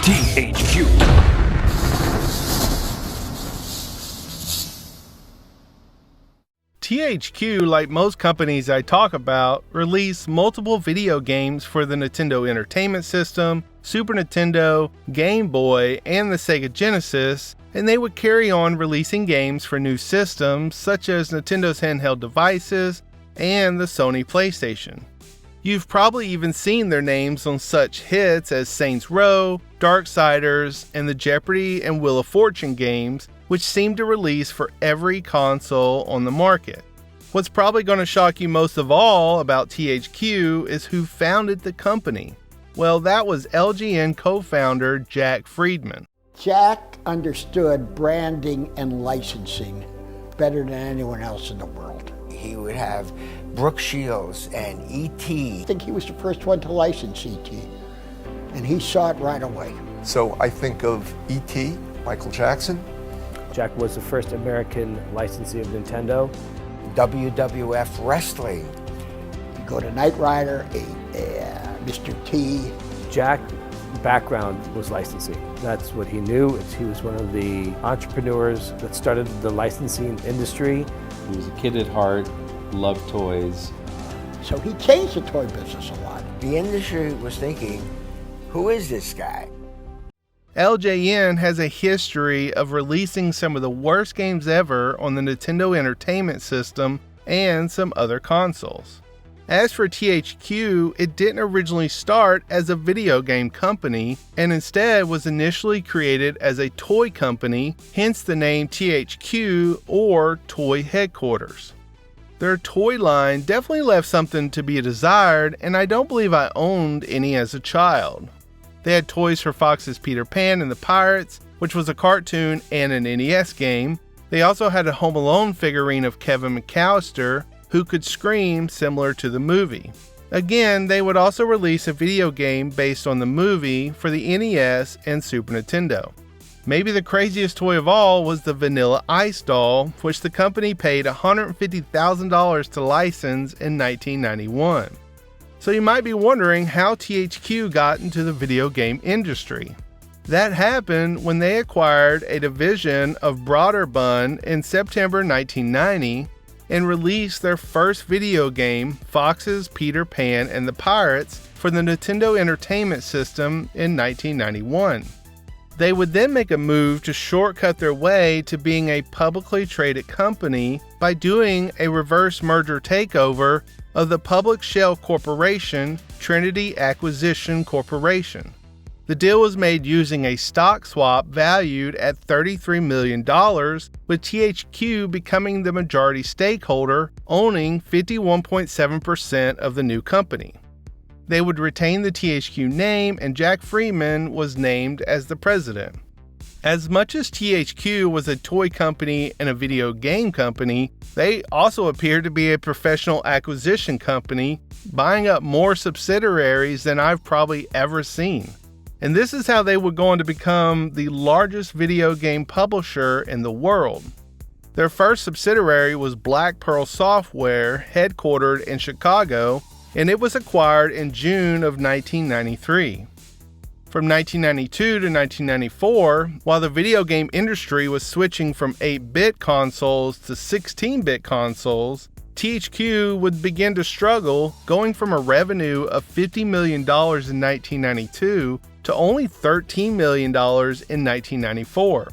THQ. THQ, like most companies I talk about, released multiple video games for the Nintendo Entertainment System, Super Nintendo, Game Boy, and the Sega Genesis, and they would carry on releasing games for new systems such as Nintendo's handheld devices and the Sony PlayStation. You've probably even seen their names on such hits as Saints Row, Darksiders, and the Jeopardy and Wheel of Fortune games, which seem to release for every console on the market. What's probably going to shock you most of all about THQ is who founded the company. Well, that was LGN co-founder Jack Friedman. Jack understood branding and licensing better than anyone else in the world. He would have Brooke Shields and E.T. I think he was the first one to license E.T., and he saw it right away. So I think of E.T., Michael Jackson. Jack was the first American licensee of Nintendo. WWF Wrestling. You go to Knight Rider, Mr. T. Jack's background was licensing. That's what he knew. He was one of the entrepreneurs that started the licensing industry. He was a kid at heart, loved toys. So he changed the toy business a lot. The industry was thinking, who is this guy? LJN has a history of releasing some of the worst games ever on the Nintendo Entertainment System and some other consoles. As for THQ, it didn't originally start as a video game company and instead was initially created as a toy company, hence the name THQ or Toy Headquarters. Their toy line definitely left something to be desired, and I don't believe I owned any as a child. They had toys for Fox's Peter Pan and the Pirates, which was a cartoon and an NES game. They also had a Home Alone figurine of Kevin McAllister, who could scream similar to the movie. Again, they would also release a video game based on the movie for the NES and Super Nintendo. Maybe the craziest toy of all was the Vanilla Ice doll, which the company paid $150,000 to license in 1991. So you might be wondering how THQ got into the video game industry. That happened when they acquired a division of Broderbund in September 1990 and released their first video game, Fox's Peter Pan and the Pirates, for the Nintendo Entertainment System in 1991. They would then make a move to shortcut their way to being a publicly traded company by doing a reverse merger takeover of the public shell corporation, Trinity Acquisition Corporation. The deal was made using a stock swap valued at $33 million, with THQ becoming the majority stakeholder, owning 51.7% of the new company. They would retain the THQ name, and Jack Friedman was named as the president. As much as THQ was a toy company and a video game company, they also appeared to be a professional acquisition company, buying up more subsidiaries than I've probably ever seen. And this is how they would go on to become the largest video game publisher in the world. Their first subsidiary was Black Pearl Software, headquartered in Chicago, and it was acquired in June of 1993. From 1992 to 1994, while the video game industry was switching from 8-bit consoles to 16-bit consoles, THQ would begin to struggle, going from a revenue of $50 million in 1992 to only $13 million in 1994.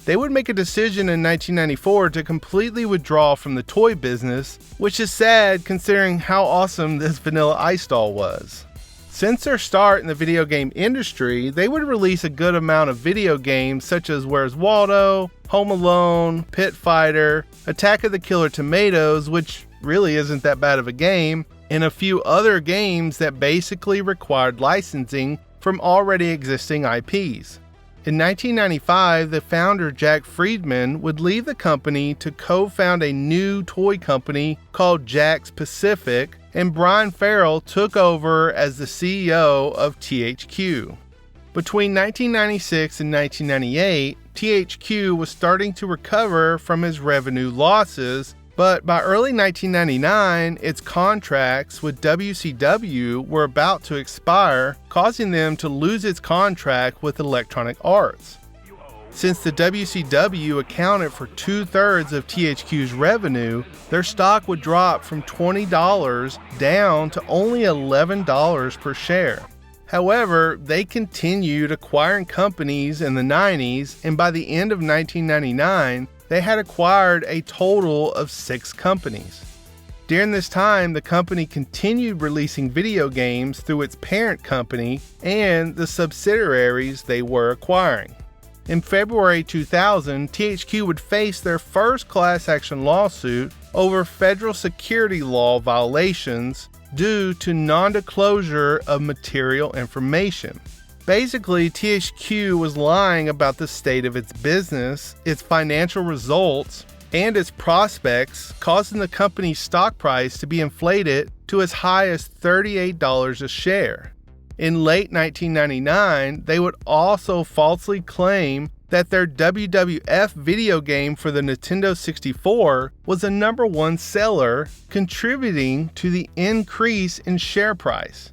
They would make a decision in 1994 to completely withdraw from the toy business, which is sad considering how awesome this Vanilla Ice doll was. Since their start in the video game industry, they would release a good amount of video games such as Where's Waldo, Home Alone, Pit Fighter, Attack of the Killer Tomatoes, which really isn't that bad of a game, and a few other games that basically required licensing from already existing IPs. In 1995, the founder Jack Friedman would leave the company to co-found a new toy company called Jakks Pacific, and Brian Farrell took over as the CEO of THQ. Between 1996 and 1998, THQ was starting to recover from its revenue losses, But by early 1999, its contracts with WCW were about to expire, causing them to lose its contract with Electronic Arts. Since the WCW accounted for 2/3 of THQ's revenue, their stock would drop from $20 down to only $11 per share. However, they continued acquiring companies in the 90s, and by the end of 1999, they had acquired a total of 6 companies. During this time, the company continued releasing video games through its parent company and the subsidiaries they were acquiring. In February 2000, THQ would face their first class action lawsuit over federal security law violations due to non-disclosure of material information. Basically, THQ was lying about the state of its business, its financial results, and its prospects, causing the company's stock price to be inflated to as high as $38 a share. In late 1999, they would also falsely claim that their WWF video game for the Nintendo 64 was a #1 seller, contributing to the increase in share price.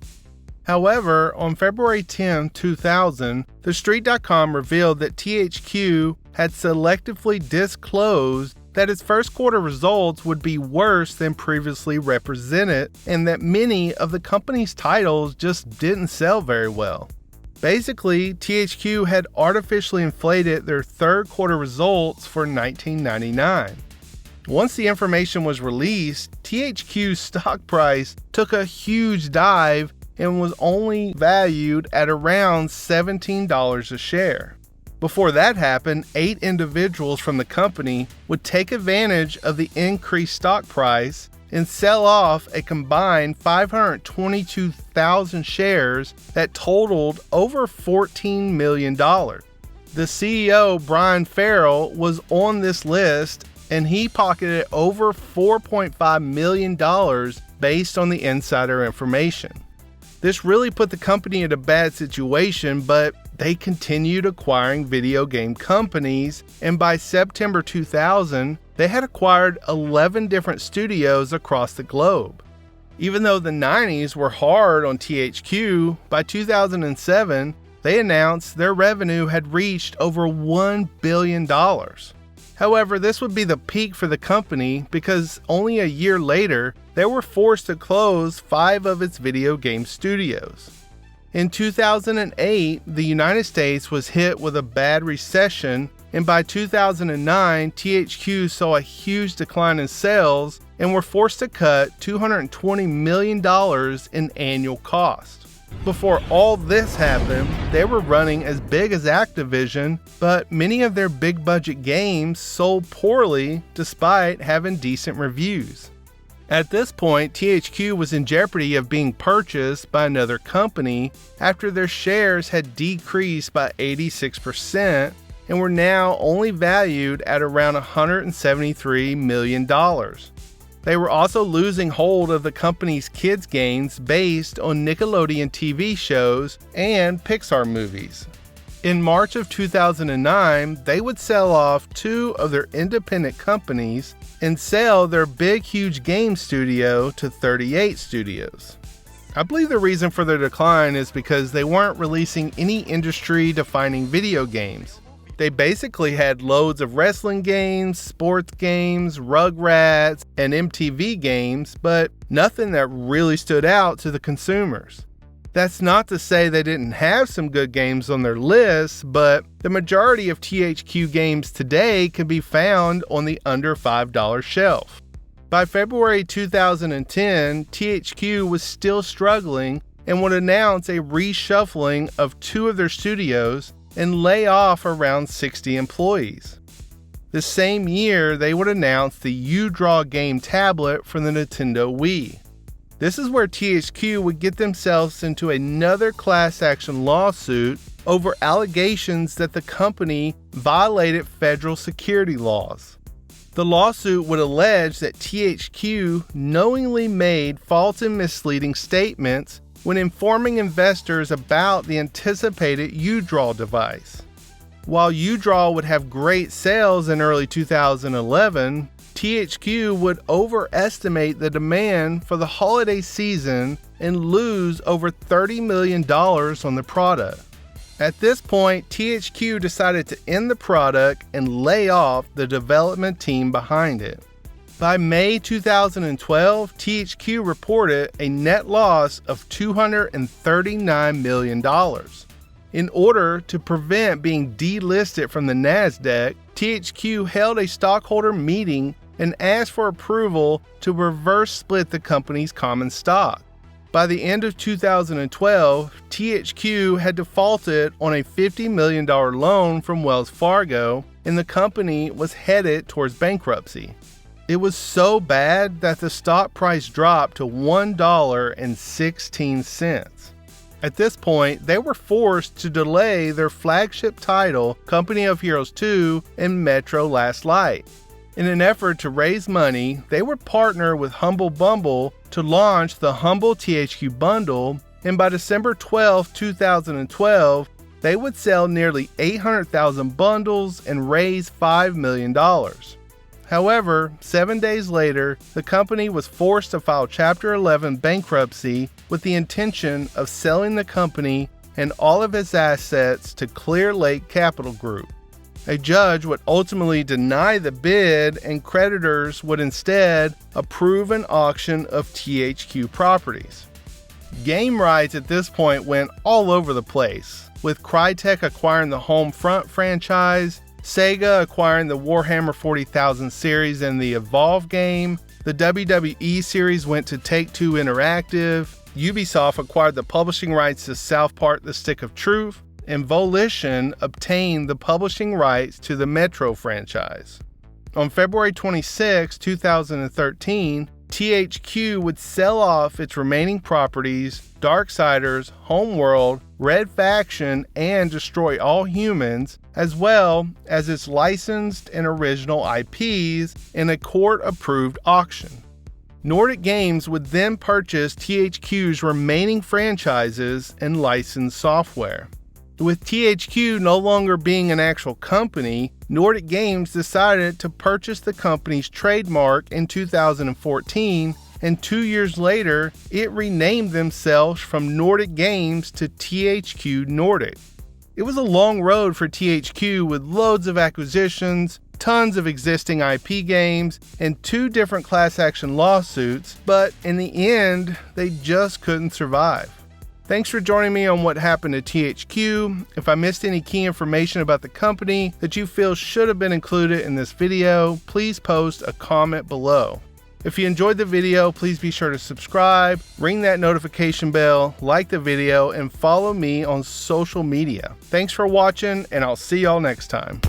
However, on February 10, 2000, TheStreet.com revealed that THQ had selectively disclosed that its first quarter results would be worse than previously represented, and that many of the company's titles just didn't sell very well. Basically, THQ had artificially inflated their third quarter results for 1999. Once the information was released, THQ's stock price took a huge dive and was only valued at around $17 a share. Before that happened, 8 individuals from the company would take advantage of the increased stock price and sell off a combined 522,000 shares that totaled over $14 million. The CEO, Brian Farrell, was on this list, and he pocketed over $4.5 million based on the insider information. This really put the company in a bad situation, but they continued acquiring video game companies, and by September 2000, they had acquired 11 different studios across the globe. Even though the 90s were hard on THQ, by 2007, they announced their revenue had reached over $1 billion. However, this would be the peak for the company because only a year later, they were forced to close 5 of its video game studios. In 2008, the United States was hit with a bad recession, and by 2009, THQ saw a huge decline in sales and were forced to cut $220 million in annual cost. Before all this happened, they were running as big as Activision, but many of their big budget games sold poorly despite having decent reviews. At this point, THQ was in jeopardy of being purchased by another company after their shares had decreased by 86% and were now only valued at around $173 million. They were also losing hold of the company's kids' games based on Nickelodeon TV shows and Pixar movies. In March of 2009, they would sell off 2 of their independent companies and sell their big, huge game studio to 38 studios. I believe the reason for their decline is because they weren't releasing any industry-defining video games. They basically had loads of wrestling games, sports games, Rugrats, and MTV games, but nothing that really stood out to the consumers. That's not to say they didn't have some good games on their list, but the majority of THQ games today can be found on the under $5 shelf. By February 2010, THQ was still struggling and would announce a reshuffling of 2 of their studios and lay off around 60 employees. The same year, they would announce the U-Draw game tablet for the Nintendo Wii. This is where THQ would get themselves into another class action lawsuit over allegations that the company violated federal security laws. The lawsuit would allege that THQ knowingly made false and misleading statements when informing investors about the anticipated U-Draw device. While U-Draw would have great sales in early 2011, THQ would overestimate the demand for the holiday season and lose over $30 million on the product. At this point, THQ decided to end the product and lay off the development team behind it. By May 2012, THQ reported a net loss of $239 million. In order to prevent being delisted from the NASDAQ, THQ held a stockholder meeting and asked for approval to reverse split the company's common stock. By the end of 2012, THQ had defaulted on a $50 million loan from Wells Fargo, and the company was headed towards bankruptcy. It was so bad that the stock price dropped to $1.16. At this point, they were forced to delay their flagship title, Company of Heroes 2 and Metro Last Light. In an effort to raise money, they would partner with Humble Bundle to launch the Humble THQ Bundle, and by December 12, 2012, they would sell nearly 800,000 bundles and raise $5 million. However, 7 days later, the company was forced to file Chapter 11 bankruptcy with the intention of selling the company and all of its assets to Clear Lake Capital Group. A judge would ultimately deny the bid, and creditors would instead approve an auction of THQ properties. Game rights at this point went all over the place, with Crytek acquiring the Homefront franchise, Sega acquiring the Warhammer 40,000 series and the Evolve game, the WWE series went to Take-Two Interactive, Ubisoft acquired the publishing rights to South Park: The Stick of Truth, and Volition obtained the publishing rights to the Metro franchise. On February 26, 2013, THQ would sell off its remaining properties, Darksiders, Homeworld, Red Faction, and Destroy All Humans, as well as its licensed and original IPs in a court-approved auction. Nordic Games would then purchase THQ's remaining franchises and licensed software. With THQ no longer being an actual company, Nordic Games decided to purchase the company's trademark in 2014, and 2 years later, it renamed themselves from Nordic Games to THQ Nordic. It was a long road for THQ with loads of acquisitions, tons of existing IP games, and 2 different class action lawsuits, but in the end, they just couldn't survive. Thanks for joining me on what happened to THQ. If I missed any key information about the company that you feel should have been included in this video, please post a comment below. If you enjoyed the video, please be sure to subscribe, ring that notification bell, like the video, and follow me on social media. Thanks for watching, and I'll see y'all next time.